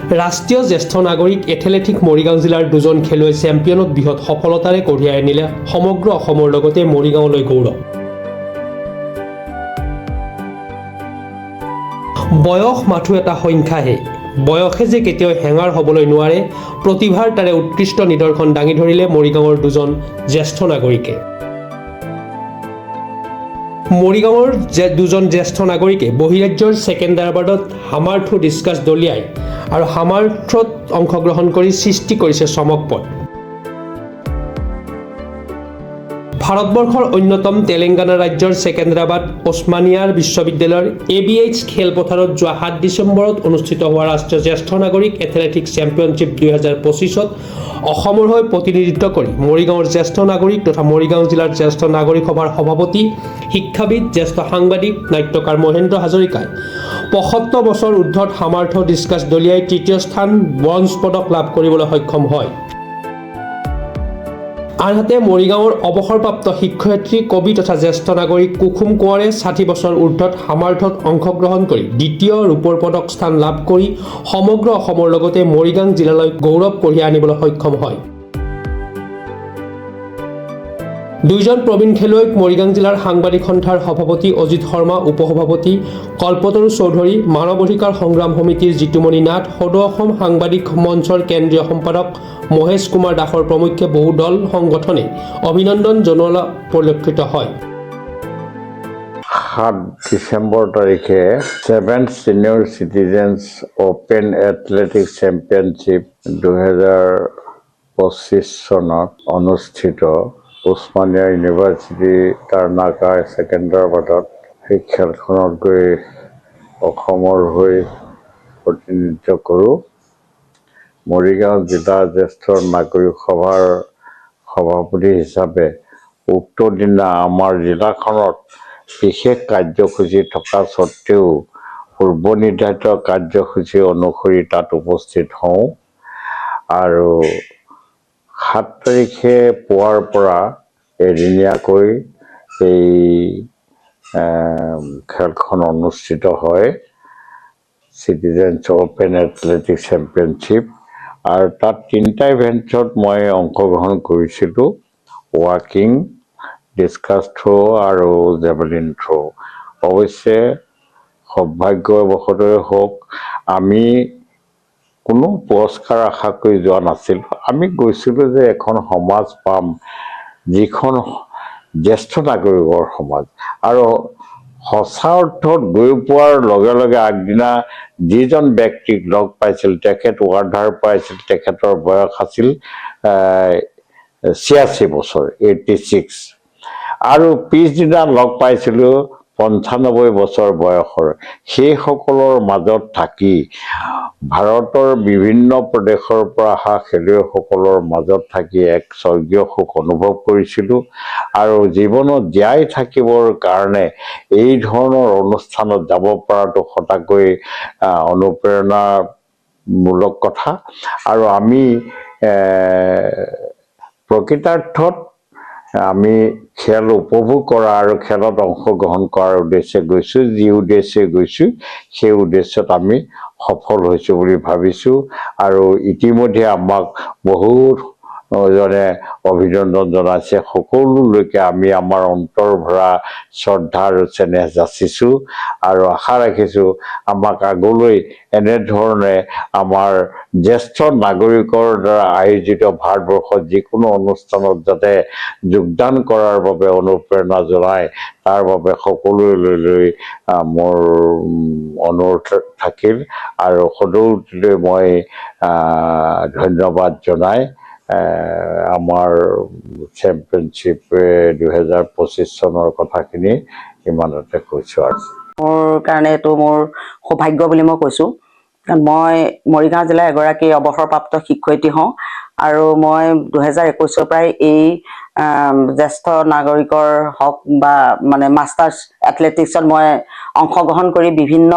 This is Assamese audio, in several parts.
ৰাষ্ট্ৰীয় জ্যেষ্ঠ নাগৰিক এথলেটিক মৰিগাঁও জিলাৰ দুজন খেলুৱৈ চেম্পিয়নত বৃহৎ সফলতাৰে কঢ়িয়াই আনিলে সমগ্ৰ অসমৰ লগতে মৰিগাঁৱলৈ গৌৰৱ। বয়স মাথো এটা সংখ্যাহে, বয়সে যে কেতিয়াও হেঙাৰ হ'বলৈ নোৱাৰে, প্ৰতিভাৰ তাৰে উৎকৃষ্ট নিদৰ্শন দাঙি ধৰিলে মৰিগাঁৱৰ দুজন জ্যেষ্ঠ নাগৰিকে। মৰিগাঁৱৰ দুজন জ্যেষ্ঠ নাগৰিকে বহিৰাজ্যৰ ছেকেণ্ডাৰাবাদত হামাৰ থ্ৰু ডিস্কাছ দলিয়াই আৰু হামাৰ থ্ৰুত অংশগ্ৰহণ কৰি সৃষ্টি কৰিছে চমকপ্ৰদ। ভাৰতবৰ্ষৰ অন্যতম তেলেংগানা ৰাজ্যৰ ছেকেণ্ডাৰাবাদ ওছমানিয়াৰ বিশ্ববিদ্যালয়ৰ ABH খেলপথাৰত যোৱা 7 ডিচেম্বৰত অনুষ্ঠিত হোৱা ৰাষ্ট্ৰীয় জ্যেষ্ঠ নাগৰিক এথলেটিক্স চেম্পিয়নশ্বিপ 2025ত অসমৰ হৈ প্ৰতিনিধিত্ব কৰি মৰিগাঁৱৰ জ্যেষ্ঠ নাগৰিক তথা মৰিগাঁও জিলাৰ জ্যেষ্ঠ নাগৰিক সভাৰ সভাপতি, শিক্ষাবিদ, জ্যেষ্ঠ সাংবাদিক, নাট্যকাৰ মহেন্দ্ৰ হাজৰিকাই ৭৫ বছৰ ঊৰ্ধত সামাৰ্থ ডিস্কাছ দলিয়াই তৃতীয় স্থান ব্ৰঞ্জ পদক লাভ কৰিবলৈ সক্ষম হয়। আনহাতে মৰিগাঁৱৰ অৱসৰপ্ৰাপ্ত শিক্ষয়িত্ৰী, কবি তথা জ্যেষ্ঠ নাগৰিক কুসুম কোঁৱৰে 60 বছৰ ঊৰ্ধত সামাৰ্থত অংশগ্ৰহণ কৰি দ্বিতীয় ৰূপৰ পদক স্থান লাভ কৰি সমগ্ৰ অসমৰ লগতে মৰিগাঁও জিলালৈ গৌৰৱ কঢ়িয়াই আনিবলৈ সক্ষম হয়। দুইজন প্ৰবীণ খেলুৱৈক মৰিগাঁও জিলাৰ সাংবাদিক সন্থাৰ সভাপতি অজিত শৰ্মা, উপসভাপতি কল্পতৰু চৌধুৰী, মানৱ অধিকাৰ সংগ্ৰাম সমিতিৰ জিতুমণি নাথ, সদৌ অসম সাংবাদিক মঞ্চৰ কেন্দ্ৰীয় সম্পাদক মহেশ কুমাৰ দাসৰ প্ৰমুখ্যে বহু দল সংগঠনে অভিনন্দন জনোৱা পৰিলক্ষিত হয়। 7 ডিচেম্বৰ তাৰিখে 7th Senior Citizens Open Athletics Championship 2025 চনত অনুষ্ঠিত ওছমানিয়া ইউনিভাৰ্চিটি টাৰ্ণাকা ছেকেণ্ডাৰাবাদত সেই খেলখনত গৈ অসমৰ হৈ প্ৰতিনিধিত্ব কৰোঁ। মৰিগাঁও জিলা জ্যেষ্ঠ নাগৰিক সভাৰ সভাপতি হিচাপে উক্ত দিনা আমাৰ জিলাখনত বিশেষ কাৰ্যসূচী থকা স্বত্বেও পূৰ্ব নিৰ্ধাৰিত কাৰ্যসূচী অনুসৰি তাত উপস্থিত হওঁ আৰু 7 তাৰিখে পুৱাৰ পৰা এদিনীয়াকৈ এই খেলখন অনুষ্ঠিত হয়, চিটিজেন্স অপেন এথলেটিক্স চেম্পিয়নশ্বিপ। আৰু তাত 3টা ইভেণ্টছত মই অংশগ্ৰহণ কৰিছিলোঁ, ৱাকিং, ডিস্কাছ থ্ৰ' আৰু জেভেলিন থ্ৰ'। অৱশ্যে সৌভাগ্যবশতঃ হওক আমি কোনো পুৰস্কাৰ আশা কৰি যোৱা নাছিলোঁ। আমি গৈছিলোঁ যে এখন সমাজ পাম যিখন জ্যেষ্ঠ নাগৰিকৰ সমাজ, আৰু সঁচা অৰ্থত গৈ পোৱাৰ লগে লগে আগদিনা যিজন ব্যক্তিক লগ পাইছিল তেখেত ৱাৰ্ডাৰ পাইছিল, তেখেতৰ বয়স আছিল 86 বছৰ, 86, আৰু পিছদিনা লগ পাইছিলোঁ 95 বছৰ বয়সৰ। সেইসকলৰ মাজত থাকি ভাৰতৰ বিভিন্ন প্ৰদেশৰ পৰা অহা খেলুৱৈসকলৰ মাজত থাকি এক স্বৰ্গীয় সুখ অনুভৱ কৰিছিলোঁ। আৰু জীৱনত জীয়াই থাকিবৰ কাৰণে এই ধৰণৰ অনুষ্ঠানত যাব পৰাটো সঁচাকৈ অনুপ্ৰেৰণামূলক কথা। আৰু আমি প্ৰকৃতাৰ্থত আমি খেল উপভোগ কৰা আৰু খেলত অংশগ্ৰহণ কৰাৰ উদ্দেশ্যে গৈছোঁ। যি উদ্দেশ্যে গৈছোঁ সেই উদ্দেশ্যত আমি সফল হৈছোঁ বুলি ভাবিছোঁ। আৰু ইতিমধ্যে আমাক বহুত জনে অভিনন্দন জনাইছে। সকলোলৈকে আমি আমাৰ অন্তৰ ভৰা শ্ৰদ্ধা আৰু চেনেহ যাচিছোঁ আৰু আশা ৰাখিছোঁ আমাক আগলৈ এনেধৰণে আমাৰ জ্যেষ্ঠ নাগৰিকৰ দ্বাৰা আয়োজিত ভাৰতবৰ্ষত যিকোনো অনুষ্ঠানত যাতে যোগদান কৰাৰ বাবে অনুপ্ৰেৰণা জনায়, তাৰ বাবে সকলোলৈ মোৰ অনুৰোধ থাকিল। আৰু সদৌলৈ মই ধন্যবাদ জনাই আমাৰ চেম্পিয়নশ্বিপ 2025 চনৰ কথাখিনি ইমানতে কৈছোঁ। আৰু মোৰ কাৰণে এইটো মোৰ সৌভাগ্য বুলি মই কৈছোঁ, কাৰণ মই মৰিগাঁও জিলাৰ এগৰাকী অৱসৰপ্ৰাপ্ত শিক্ষয়িত্ৰী হওঁ আৰু মই 2021 পৰাই এই জ্যেষ্ঠ নাগৰিকৰ হওক বা মানে মাষ্টাৰ্ছ এথলেটিক্সত মই অংশগ্ৰহণ কৰি বিভিন্ন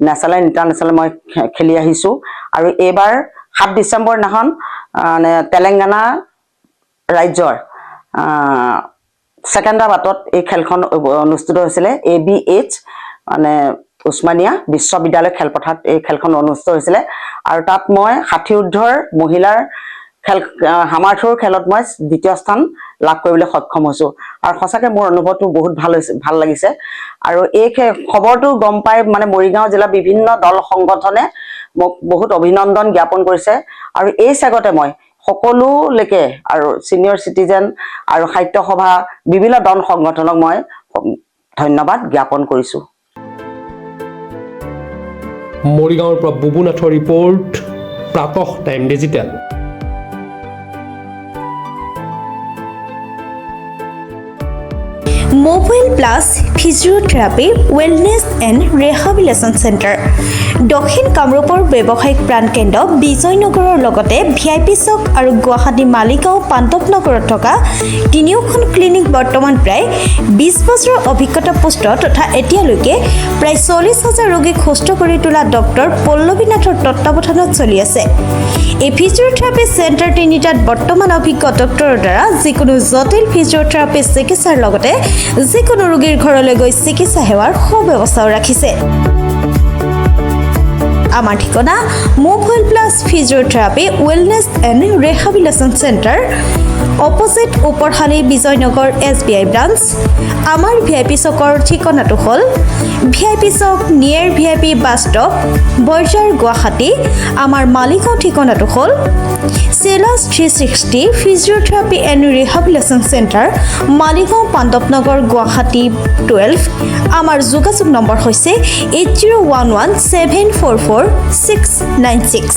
নেশ্যনেল ইণ্টাৰনেশ্যনেল মই খেলি আহিছোঁ। আৰু এইবাৰ 7 ডিচেম্বৰ দিনাখন মানে তেলেংগানা ৰাজ্যৰ ছেকেণ্ডাৰাবাদত এই খেলখন অনুষ্ঠিত হৈছিলে। ABH মানে উছমানিয়া বিশ্ববিদ্যালয় খেলপথাৰত এই খেলখন অনুষ্ঠিত হৈছিলে আৰু তাত মই 60 ঊৰ্ধ্বৰ মহিলাৰ খেল হামাৰথুৰ খেলত মই দ্বিতীয় স্থান লাভ কৰিবলৈ সক্ষম হৈছো আৰু সঁচাকৈ মোৰ অনুভৱটো বহুত ভাল লাগিছে আৰু এই খবৰটো গম পাই মানে মৰিগাঁও জিলা বিভিন্ন দল সংগঠনে মোক বহুত অভিনন্দন জ্ঞাপন কৰিছে আৰু এই চেগতে মই সকলোলৈকে আৰু সিনিয়ৰ সিটিজেন আৰু সাহিত্য সভা বিভিন্ন দল সংগঠনক মই ধন্যবাদ জ্ঞাপন কৰিছো। মৰিগাঁৱৰ পৰা বুবুনাথৰ ৰিপৰ্ট, প্ৰাতঃ time digital. Mobile plus physiotherapy wellness and rehabilitation centre দক্ষিণ কামৰূপৰ ব্যৱসায়িক প্ৰাণকেন্দ্ৰ বিজয়নগৰৰ লগতে VIP চক আৰু গুৱাহাটী মালিগাঁও পাণ্ডৱনগৰত থকা তিনিওখন ক্লিনিক বৰ্তমান প্ৰায় 20 বছৰৰ অভিজ্ঞতা পুষ্ট তথা এতিয়ালৈকে প্ৰায় 40,000 ৰোগীক সুস্থ কৰি তোলা ডক্টৰ পল্লৱীনাথৰ তত্বাৱধানত চলি আছে। এই ফিজিঅ'থেৰাপি চেণ্টাৰ তিনিটাত বৰ্তমান অভিজ্ঞ ডক্টৰৰ দ্বাৰা যিকোনো জটিল ফিজিঅ'থেৰাপি চিকিৎসাৰ লগতে যিকোনো ৰোগীৰ ঘৰলৈ গৈ চিকিৎসা সেৱাৰ সুব্যৱস্থাও ৰাখিছে। আমাৰ ঠিকনা mobile plus physiotherapy wellness and rehabilitation centre, opposite Oporshali Bijaynagar SBI branch. আমাৰ VIP চকৰ ঠিকনাটো হ'ল VIP চক near VIP bus stop, Borjhar, Guwahati. আমাৰ মালিগাঁও ঠিকনাটো হ'ল চেলাছ 360 physiotherapy and rehabilitation centre, Maligaon Pandavnagar, Guwahati 12। আমাৰ যোগাযোগ নম্বৰ হৈছে 8011744696।